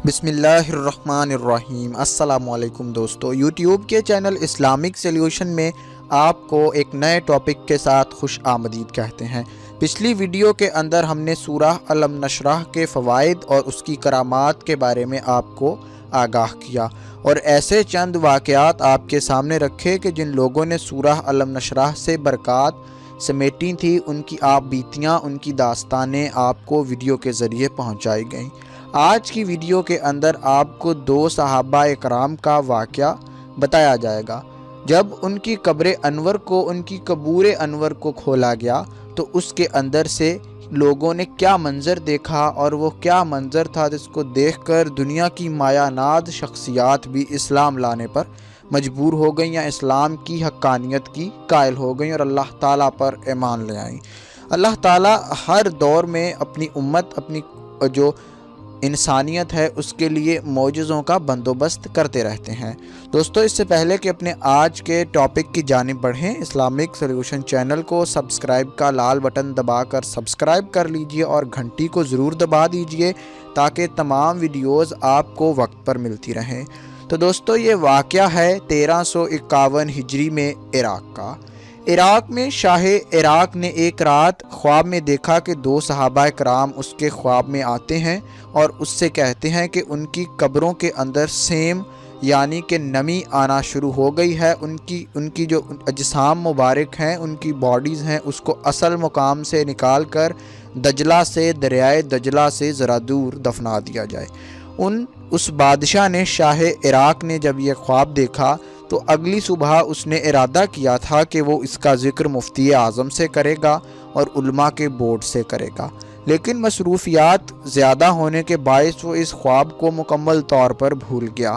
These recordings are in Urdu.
بسم اللہ الرحمن الرحیم۔ السلام علیکم دوستو، یوٹیوب کے چینل اسلامک سلیوشن میں آپ کو ایک نئے ٹاپک کے ساتھ خوش آمدید کہتے ہیں۔ پچھلی ویڈیو کے اندر ہم نے سورہ الم نشرح کے فوائد اور اس کی کرامات کے بارے میں آپ کو آگاہ کیا اور ایسے چند واقعات آپ کے سامنے رکھے کہ جن لوگوں نے سورہ الم نشرح سے برکات سمیٹی تھی، ان کی آپ بیتیاں، ان کی داستانیں آپ کو ویڈیو کے ذریعے پہنچائی گئیں۔ آج کی ویڈیو کے اندر آپ کو دو صحابہ اکرام کا واقعہ بتایا جائے گا۔ جب ان کی قبر انور کو، ان کی قبور انور کو کھولا گیا تو اس کے اندر سے لوگوں نے کیا منظر دیکھا، اور وہ کیا منظر تھا جس کو دیکھ کر دنیا کی مایہ ناز شخصیات بھی اسلام لانے پر مجبور ہو گئیں یا اسلام کی حقانیت کی قائل ہو گئیں اور اللہ تعالیٰ پر ایمان لے آئیں۔ اللہ تعالیٰ ہر دور میں اپنی امت، اپنی جو انسانیت ہے، اس کے لیے معجزوں کا بندوبست کرتے رہتے ہیں۔ دوستو، اس سے پہلے کہ اپنے آج کے ٹاپک کی جانب بڑھیں، اسلامک سلیوشن چینل کو سبسکرائب کا لال بٹن دبا کر سبسکرائب کر لیجئے اور گھنٹی کو ضرور دبا دیجئے تاکہ تمام ویڈیوز آپ کو وقت پر ملتی رہیں۔ تو دوستو، یہ واقعہ ہے 1351 ہجری میں عراق کا۔ عراق میں شاہ عراق نے ایک رات خواب میں دیکھا کہ دو صحابہ کرام اس کے خواب میں آتے ہیں اور اس سے کہتے ہیں کہ ان کی قبروں کے اندر سیم یعنی کہ نمی آنا شروع ہو گئی ہے، ان کی جو اجسام مبارک ہیں، ان کی باڈیز ہیں، اس کو اصل مقام سے نکال کر دجلہ سے، دریائے دجلہ سے ذرا دور دفنا دیا جائے۔ اس بادشاہ نے، شاہ عراق نے جب یہ خواب دیکھا تو اگلی صبح اس نے ارادہ کیا تھا کہ وہ اس کا ذکر مفتی اعظم سے کرے گا اور علماء کے بورڈ سے کرے گا، لیکن مصروفیات زیادہ ہونے کے باعث وہ اس خواب کو مکمل طور پر بھول گیا۔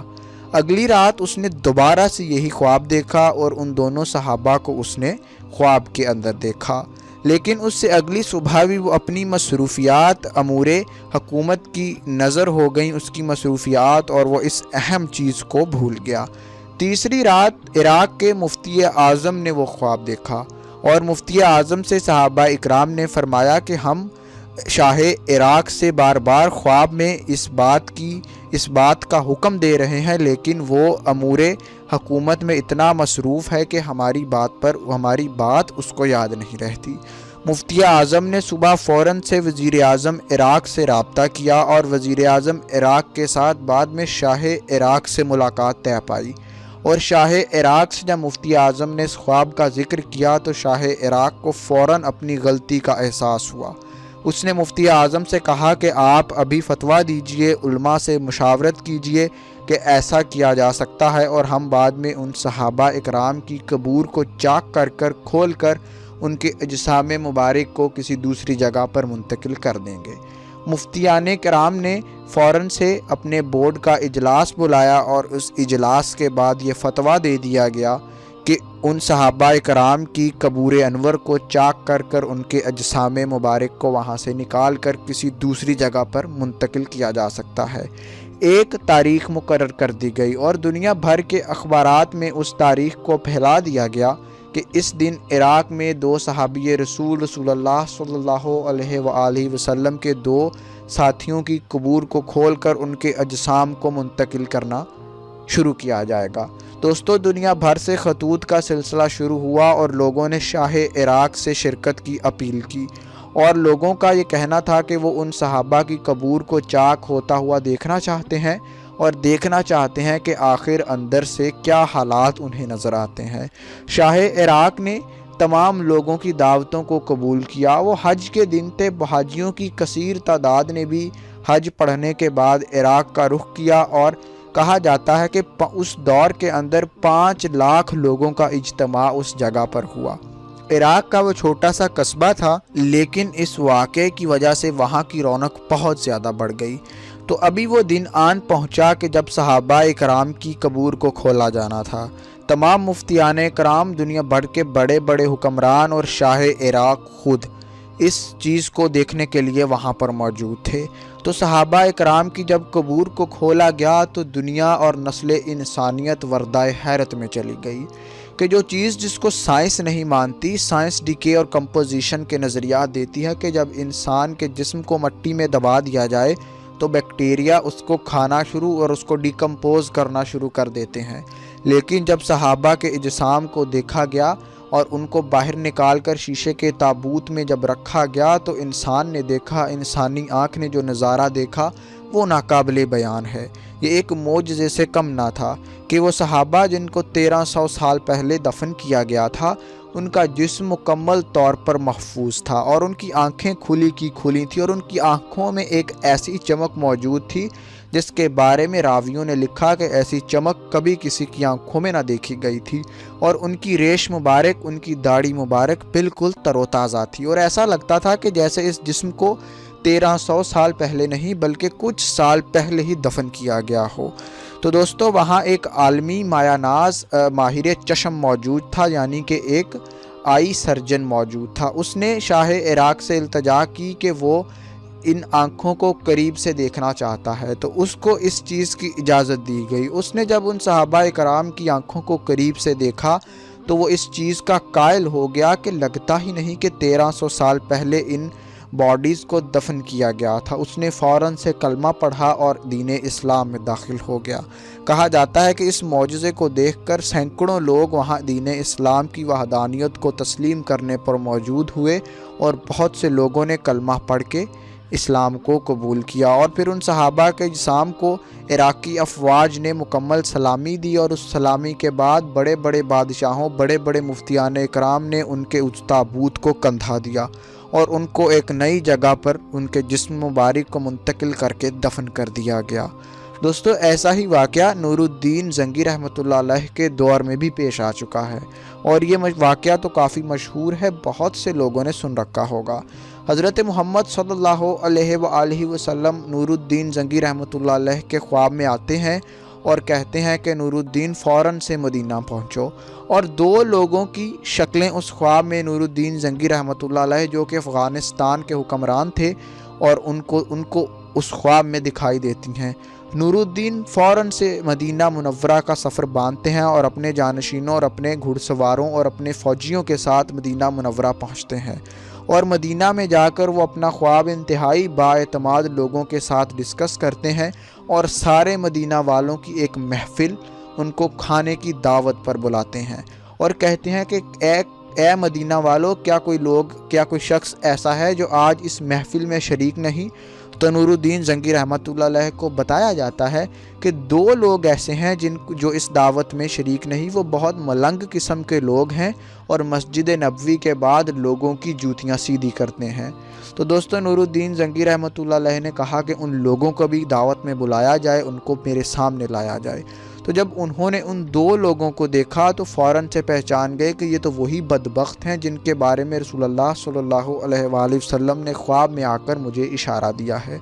اگلی رات اس نے دوبارہ سے یہی خواب دیکھا اور ان دونوں صحابہ کو اس نے خواب کے اندر دیکھا، لیکن اس سے اگلی صبح بھی وہ اپنی مصروفیات، امور حکومت کی نظر ہو گئیں، اس کی مصروفیات، اور وہ اس اہم چیز کو بھول گیا۔ تیسری رات عراق کے مفتی اعظم نے وہ خواب دیکھا اور مفتی اعظم سے صحابہ اکرام نے فرمایا کہ ہم شاہ عراق سے بار بار خواب میں اس بات کا حکم دے رہے ہیں، لیکن وہ امور حکومت میں اتنا مصروف ہے کہ ہماری بات اس کو یاد نہیں رہتی۔ مفتی اعظم نے صبح فوراً سے وزیر اعظم عراق سے رابطہ کیا اور وزیر اعظم عراق کے ساتھ بعد میں شاہ عراق سے ملاقات طے پائی، اور شاہ عراق سے جب مفتی اعظم نے اس خواب کا ذکر کیا تو شاہ عراق کو فوراً اپنی غلطی کا احساس ہوا۔ اس نے مفتی اعظم سے کہا کہ آپ ابھی فتویٰ دیجئے، علماء سے مشاورت کیجئے کہ ایسا کیا جا سکتا ہے، اور ہم بعد میں ان صحابہ اکرام کی قبور کو چاک کر کھول کر ان کے اجسام مبارک کو کسی دوسری جگہ پر منتقل کر دیں گے۔ مفتیان کرام نے فوراً سے اپنے بورڈ کا اجلاس بلایا اور اس اجلاس کے بعد یہ فتویٰ دے دیا گیا کہ ان صحابہ کرام کی قبور انور کو چاک کر ان کے اجسام مبارک کو وہاں سے نکال کر کسی دوسری جگہ پر منتقل کیا جا سکتا ہے۔ ایک تاریخ مقرر کر دی گئی اور دنیا بھر کے اخبارات میں اس تاریخ کو پھیلا دیا گیا کہ اس دن عراق میں دو صحابی رسول اللہ صلی اللہ علیہ وآلہ وسلم کے دو ساتھیوں کی قبور کو کھول کر ان کے اجسام کو منتقل کرنا شروع کیا جائے گا۔ دوستو، دنیا بھر سے خطوط کا سلسلہ شروع ہوا اور لوگوں نے شاہ عراق سے شرکت کی اپیل کی، اور لوگوں کا یہ کہنا تھا کہ وہ ان صحابہ کی قبور کو چاک ہوتا ہوا دیکھنا چاہتے ہیں اور دیکھنا چاہتے ہیں کہ آخر اندر سے کیا حالات انہیں نظر آتے ہیں۔ شاہ عراق نے تمام لوگوں کی دعوتوں کو قبول کیا۔ وہ حج کے دن تھے، حاجیوں کی کثیر تعداد نے بھی حج پڑھنے کے بعد عراق کا رخ کیا، اور کہا جاتا ہے کہ اس دور کے اندر 5 لاکھ لوگوں کا اجتماع اس جگہ پر ہوا۔ عراق کا وہ چھوٹا سا قصبہ تھا، لیکن اس واقعے کی وجہ سے وہاں کی رونق بہت زیادہ بڑھ گئی۔ تو ابھی وہ دن آن پہنچا کہ جب صحابہ کرام کی قبور کو کھولا جانا تھا۔ تمام مفتیان کرام، دنیا بھر کے بڑے بڑے حکمران اور شاہ عراق خود اس چیز کو دیکھنے کے لیے وہاں پر موجود تھے۔ تو صحابہ کرام کی جب قبور کو کھولا گیا تو دنیا اور نسل انسانیت وردائے حیرت میں چلی گئی کہ جو چیز جس کو سائنس نہیں مانتی، سائنس ڈیکے اور کمپوزیشن کے نظریات دیتی ہے کہ جب انسان کے جسم کو مٹی میں دبا دیا جائے تو بیکٹیریا اس کو کھانا شروع اور اس کو ڈیکمپوز کرنا شروع کر دیتے ہیں۔ لیکن جب صحابہ کے اجسام کو دیکھا گیا اور ان کو باہر نکال کر شیشے کے تابوت میں جب رکھا گیا تو انسان نے دیکھا، انسانی آنکھ نے جو نظارہ دیکھا وہ ناقابل بیان ہے۔ یہ ایک معجزے سے کم نہ تھا کہ وہ صحابہ جن کو 1300 سال پہلے دفن کیا گیا تھا، ان کا جسم مکمل طور پر محفوظ تھا اور ان کی آنکھیں کھلی کی کھلی تھیں، اور ان کی آنکھوں میں ایک ایسی چمک موجود تھی جس کے بارے میں راویوں نے لکھا کہ ایسی چمک کبھی کسی کی آنکھوں میں نہ دیکھی گئی تھی، اور ان کی ریش مبارک، ان کی داڑھی مبارک بالکل تر و تازہ تھی، اور ایسا لگتا تھا کہ جیسے اس جسم کو 1300 سال پہلے نہیں بلکہ کچھ سال پہلے ہی دفن کیا گیا ہو۔ تو دوستو وہاں ایک عالمی مایہ ناز ماہر چشم موجود تھا، یعنی کہ ایک آئی سرجن موجود تھا۔ اس نے شاہ عراق سے التجا کی کہ وہ ان آنکھوں کو قریب سے دیکھنا چاہتا ہے، تو اس کو اس چیز کی اجازت دی گئی۔ اس نے جب ان صحابہ کرام کی آنکھوں کو قریب سے دیکھا تو وہ اس چیز کا قائل ہو گیا کہ لگتا ہی نہیں کہ 1300 سال پہلے ان باڈیز کو دفن کیا گیا تھا۔ اس نے فوراً سے کلمہ پڑھا اور دین اسلام میں داخل ہو گیا۔ کہا جاتا ہے کہ اس معجزے کو دیکھ کر سینکڑوں لوگ وہاں دین اسلام کی وحدانیت کو تسلیم کرنے پر موجود ہوئے، اور بہت سے لوگوں نے کلمہ پڑھ کے اسلام کو قبول کیا، اور پھر ان صحابہ کے اجسام کو عراقی افواج نے مکمل سلامی دی، اور اس سلامی کے بعد بڑے بڑے بادشاہوں، بڑے بڑے مفتیان اکرام نے ان کے اس تابوت کو کندھا دیا اور ان کو ایک نئی جگہ پر ان کے جسم مبارک کو منتقل کر کے دفن کر دیا گیا۔ دوستو ایسا ہی واقعہ نور الدین زنگی رحمۃ اللہ علیہ کے دور میں بھی پیش آ چکا ہے، اور یہ واقعہ تو کافی مشہور ہے، بہت سے لوگوں نے سن رکھا ہوگا۔ حضرت محمد صلی اللہ علیہ وآلہ وسلم نور الدین زنگی رحمۃ اللہ علیہ کے خواب میں آتے ہیں اور کہتے ہیں کہ نور الدین فوراً سے مدینہ پہنچو، اور دو لوگوں کی شکلیں اس خواب میں نور الدین زنگی رحمۃ اللہ علیہ جو کہ افغانستان کے حکمران تھے، اور ان کو اس خواب میں دکھائی دیتی ہیں۔ نور الدین فوراً سے مدینہ منورہ کا سفر باندھتے ہیں اور اپنے جانشینوں اور اپنے گھڑ سواروں اور اپنے فوجیوں کے ساتھ مدینہ منورہ پہنچتے ہیں، اور مدینہ میں جا کر وہ اپنا خواب انتہائی بااعتماد لوگوں کے ساتھ ڈسکس کرتے ہیں، اور سارے مدینہ والوں کی ایک محفل ان کو کھانے کی دعوت پر بلاتے ہیں، اور کہتے ہیں کہ اے مدینہ والو، کیا کوئی شخص ایسا ہے جو آج اس محفل میں شریک نہیں؟ تو نور الدین زنگی رحمۃ اللہ علیہ کو بتایا جاتا ہے کہ دو لوگ ایسے ہیں جو اس دعوت میں شریک نہیں، وہ بہت ملنگ قسم کے لوگ ہیں اور مسجد نبوی کے بعد لوگوں کی جوتیاں سیدھی کرتے ہیں۔ تو دوستو نور الدین زنگی رحمۃ اللہ علیہ نے کہا کہ ان لوگوں کو بھی دعوت میں بلایا جائے، ان کو میرے سامنے لایا جائے۔ تو جب انہوں نے ان دو لوگوں کو دیکھا تو فوراً سے پہچان گئے کہ یہ تو وہی بدبخت ہیں جن کے بارے میں رسول اللہ صلی اللہ علیہ وآلہ وسلم نے خواب میں آ کر مجھے اشارہ دیا ہے۔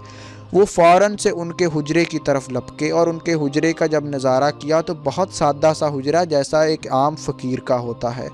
وہ فوراً سے ان کے حجرے کی طرف لپکے، اور ان کے حجرے کا جب نظارہ کیا تو بہت سادہ سا حجرہ جیسا ایک عام فقیر کا ہوتا ہے۔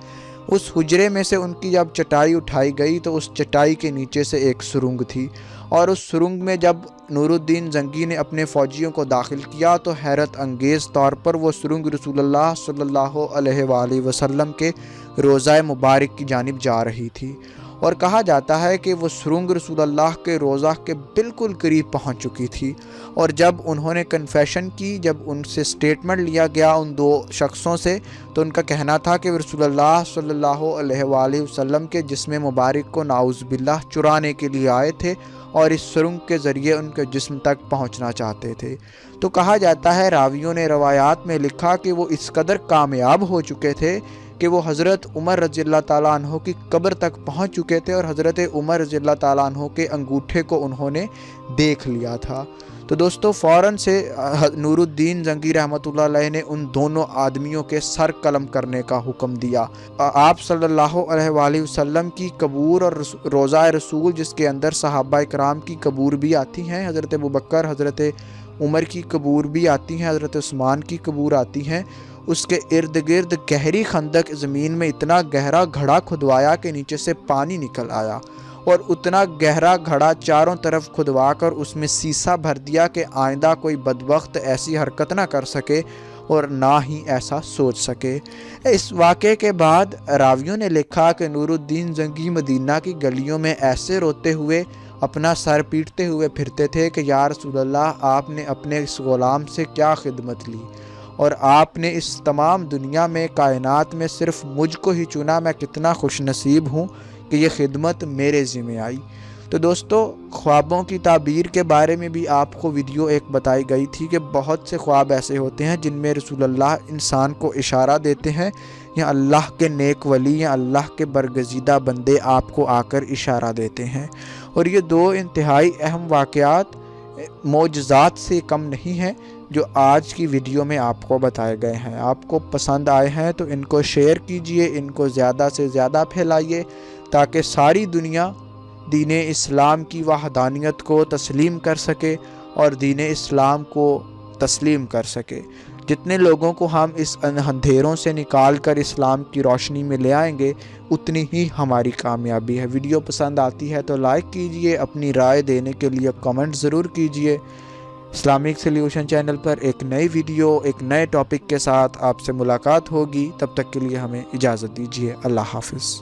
اس حجرے میں سے ان کی جب چٹائی اٹھائی گئی تو اس چٹائی کے نیچے سے ایک سرنگ تھی، اور اس سرنگ میں جب نور الدین زنگی نے اپنے فوجیوں کو داخل کیا تو حیرت انگیز طور پر وہ سرنگ رسول اللہ صلی اللہ علیہ وآلہ وسلم کے روضہ مبارک کی جانب جا رہی تھی، اور کہا جاتا ہے کہ وہ سرنگ رسول اللہ کے روضہ کے بالکل قریب پہنچ چکی تھی، اور جب انہوں نے کنفیشن کی، جب ان سے سٹیٹمنٹ لیا گیا ان دو شخصوں سے، تو ان کا کہنا تھا کہ وہ رسول اللہ صلی اللہ علیہ وآلہ وسلم کے جسم مبارک کو نعوذ باللہ چرانے کے لیے آئے تھے، اور اس سرنگ کے ذریعے ان کے جسم تک پہنچنا چاہتے تھے۔ تو کہا جاتا ہے، راویوں نے روایات میں لکھا کہ وہ اس قدر کامیاب ہو چکے تھے کہ وہ حضرت عمر رضی اللہ تعالیٰ عنہ کی قبر تک پہنچ چکے تھے، اور حضرت عمر رضی اللہ تعالیٰ عنہ کے انگوٹھے کو انہوں نے دیکھ لیا تھا۔ تو دوستو فوراً سے نور الدین زنگی رحمۃ اللہ علیہ نے ان دونوں آدمیوں کے سر قلم کرنے کا حکم دیا۔ آپ صلی اللہ علیہ وآلہ وسلم کی قبور اور روضہ رسول، جس کے اندر صحابہ کرام کی قبور بھی آتی ہیں، حضرت ابوبکر، حضرت عمر کی قبور بھی آتی ہیں، حضرت عثمان کی قبور آتی ہیں، اس کے ارد گرد گہری خندق زمین میں اتنا گہرا گھڑا کھدوایا کہ نیچے سے پانی نکل آیا، اور اتنا گہرا گھڑا چاروں طرف کھدوا کر اس میں سیسا بھر دیا کہ آئندہ کوئی بدبخت ایسی حرکت نہ کر سکے اور نہ ہی ایسا سوچ سکے۔ اس واقعے کے بعد راویوں نے لکھا کہ نور الدین زنگی مدینہ کی گلیوں میں ایسے روتے ہوئے اپنا سر پیٹتے ہوئے پھرتے تھے کہ یا رسول اللہ آپ نے اپنے اس غلام سے کیا خدمت لی اور آپ نے اس تمام دنیا میں کائنات میں صرف مجھ کو ہی چنا، میں کتنا خوش نصیب ہوں کہ یہ خدمت میرے ذمہ آئی۔ تو دوستو، خوابوں کی تعبیر کے بارے میں بھی آپ کو ویڈیو ایک بتائی گئی تھی کہ بہت سے خواب ایسے ہوتے ہیں جن میں رسول اللہ انسان کو اشارہ دیتے ہیں یا اللہ کے نیک ولی یا اللہ کے برگزیدہ بندے آپ کو آ کر اشارہ دیتے ہیں، اور یہ دو انتہائی اہم واقعات معجزات سے کم نہیں ہیں جو آج کی ویڈیو میں آپ کو بتائے گئے ہیں۔ آپ کو پسند آئے ہیں تو ان کو شیئر کیجئے، ان کو زیادہ سے زیادہ پھیلائیے تاکہ ساری دنیا دین اسلام کی وحدانیت کو تسلیم کر سکے اور دین اسلام کو تسلیم کر سکے۔ جتنے لوگوں کو ہم اس اندھیروں سے نکال کر اسلام کی روشنی میں لے آئیں گے اتنی ہی ہماری کامیابی ہے۔ ویڈیو پسند آتی ہے تو لائک کیجئے، اپنی رائے دینے کے لیے کمنٹ ضرور کیجئے۔ اسلامک سلیوشن چینل پر ایک نئی ویڈیو ایک نئے ٹاپک کے ساتھ آپ سے ملاقات ہوگی، تب تک کے لیے ہمیں اجازت دیجیے۔ اللہ حافظ۔